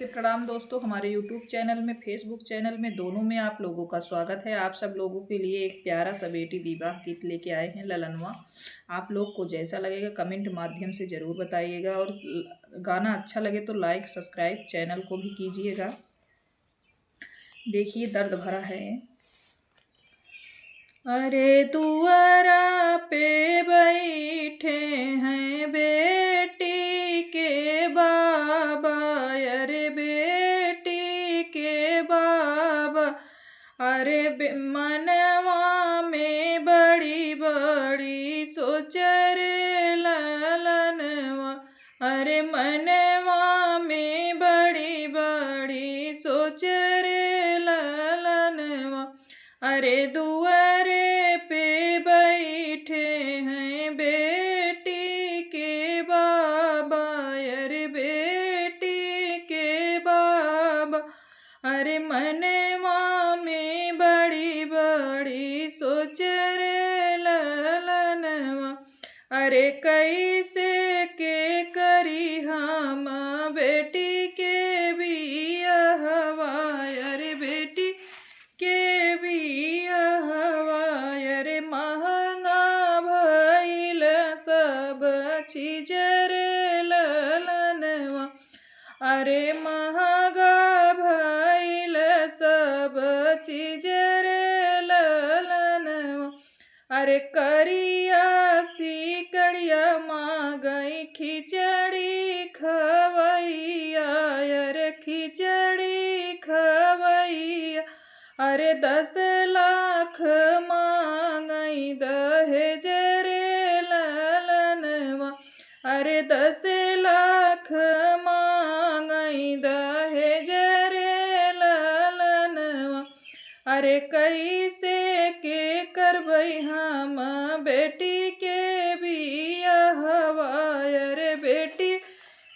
प्रणाम दोस्तों, हमारे YouTube चैनल में, फेसबुक चैनल में, दोनों में आप लोगों का स्वागत है। आप सब लोगों के लिए एक प्यारा सा बेटी विवाह गीत लेके आए हैं, ललनवा। आप लोग को जैसा लगेगा कमेंट माध्यम से ज़रूर बताइएगा, और गाना अच्छा लगे तो लाइक सब्सक्राइब चैनल को भी कीजिएगा। देखिए दर्द भरा है। अरे दुआरा पे बैठे हैं बेटी के बाबा, अरे बेटी के बाबा, अरे मनवा में बड़ी बड़ी सोच रे ललनवा, अरे मनवा में बड़ी बड़ी सोच रे ललनवा, अरे दुआरे पे बैठे हैं बेटी के बाबा, अरे बेटी के बाबा, अरे मनवा में बड़ी बड़ी सोच रे ललनवा, अरे कैसे के करी हम बेटी के बियाहवा, अरे बेटी के बियाहवा, अरे महंगा भइल सब चीज रे ललनवा, अरे महंगा भइल सब चीज रे ललनवा, अरे करिया सिकड़िया मांगई खिचड़ी खवैया, अरे खिचड़ी खवैया, अरे 10 लाख मांगई दहेज रे ललनवा, अरे 10 लाख मांगई दहेज रे ललनवा, अरे कैसे के करबै हम बेटी के बियाहवा, अरे बेटी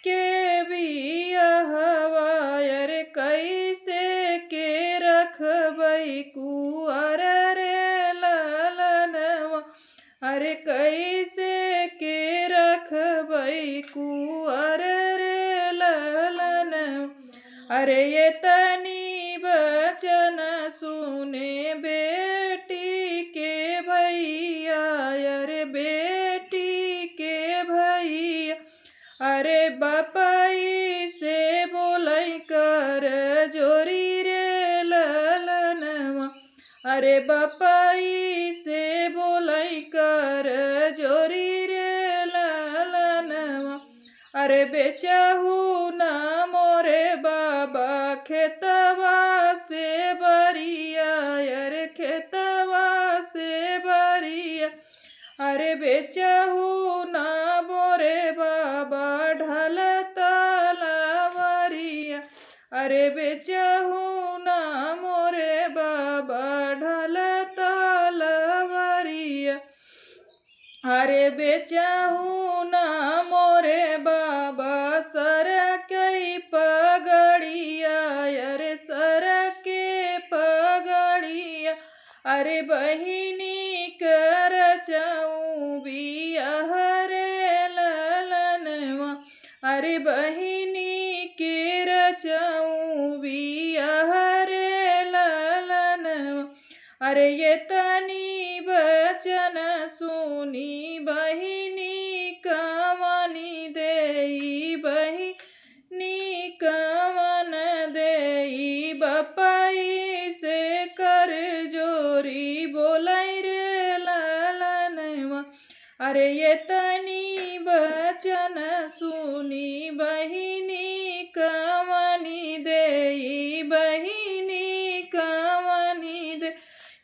के बियाहवा, अरे कैसे के रखबै कुंवर रे ललनवा, अरे कैसे के रखबै कुंवर रे ललनवा, अरे ये तनी बचन सुने बेटी के भैया, अरे बेटी के भैया, अरे बापाई से बोलै कर जोरी रे ललनवा, अरे बापाई से बोलै कर जोरी रे ललनवा, अरे बेचहु ना मोरे बाबा खेतवा से बरिया, अरे खेतवा से बरिया, अरे बेचहु ना मोरे बाबा ढल तलवरिया, अरे बेचहु ना मोरे बाबा ढल तलवरिया, अरे बेचहु ना मोरे बाबा सरकई पगड़िया, अरे सरके पगड़िया, अरे बहिनी कर चऊ बियाह रे ललनवा, अरे बहिनी के रचऊ बियाह रे ललनवा, अरे ये तनी बचन सुनी बहिनी कवनी देई, बहिनी कवन देई, बपाई से कर जोरी बोलै रे ललनवा, अरे ये तनी बचन सुनी बहिनी कवनी देई, बहिनी कवनी दे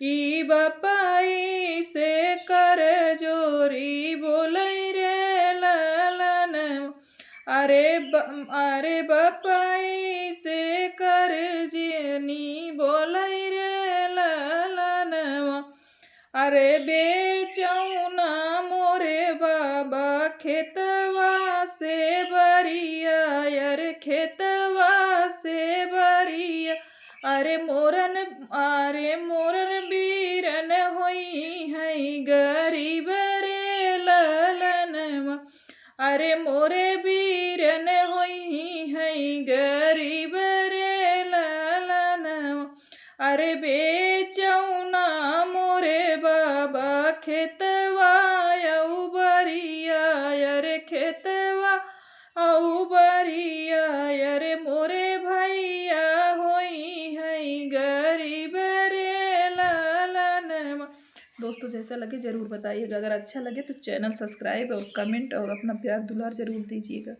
ई बपाई से कर जोरी बोलै रे ललनवा, अरे बपाई से कर जिनी बोलै रे ललनवा, अरे बेचऊ ना मोरे बाबा खेतवा से बरिया, अरे खेतवा से बरिया, अरे मोरन बीरन होई है गरीब रे ललनवा, अरे मोरे बीरन होई है गरीब दोस्तों जैसा लगे ज़रूर बताइएगा। अगर अच्छा लगे तो चैनल सब्सक्राइब और कमेंट और अपना प्यार दुलार ज़रूर दीजिएगा।